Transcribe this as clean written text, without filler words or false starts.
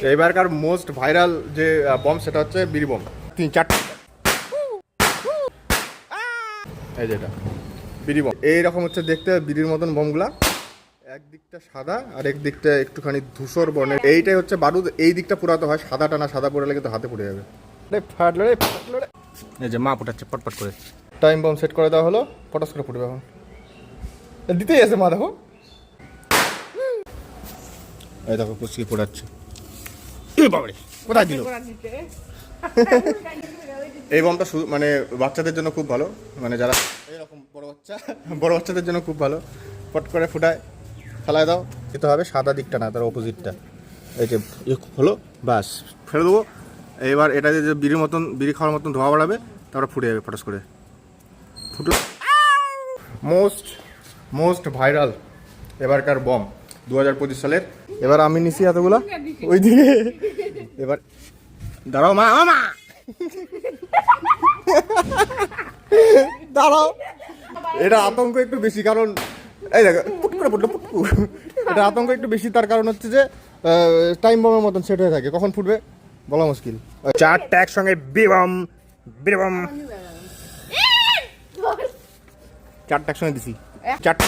এবারকার most viral যে bomb সেটা হচ্ছে বিড়ি বম। 3-4 এই যেটা বিড়ি বম এইরকম হচ্ছে দেখতে বিড়ির মতন বমগুলা, একদিকটা সাদা আর একদিকটা একটুখানি ধূসর বর্ণের। এইটাই হচ্ছে বারুদ, এই দিকটা পুরাতে হয়, সাদাটা না, সাদা পড়ে কিন্তু হাতে পড়ে যাবে। ফাটলো রে ফাটলো রে। এই যে মা ফুটাচ্ছে পটপট করে। টাইম বম সেট করে দেওয়া হলো, পটাস করে ফুটবে এখন। দিতেই আছে মা, দেখো এই দেখো পুচকি পোড়াচ্ছে। কোথায় দিল? এই বমটা মানে বাচ্চাদের জন্য খুব ভালো, মানে যারা এরকম বড় বাচ্চাদের জন্য খুব ভালো। পট করে ফুটায় ফেলায় দাও, খেতে হবে সাদা দিকটা না, তার অপোজিটটা। এই যে হলো বাস, ফেলে দেবো। এবার এটা যে বিড়ির মতন, বিড়ি খাওয়ার মতন ধোয়া বাড়াবে, তারপরে ফুটে যাবে ফটাস করে। ফুটলো মোস্ট ভাইরাল এবারকার বম 2025 সালের। এবার আমি নিছি এতগুলা ওই দিকে। এবার দাঁড়াও মা, মা দাঁড়াও। এটা আতঙ্ক একটু বেশি, কারণ এই দেখো পুট করে ফুটলো পুটকু। এটা আতঙ্ক একটু বেশি, তার কারণ হচ্ছে যে টাইম বমের মতন সেট হয়ে থাকে, কখন ফুটবে বলা মুশকিল। 4টা একসঙ্গে বিবম বিবম, 4টা একসঙ্গে দিছি 4টা।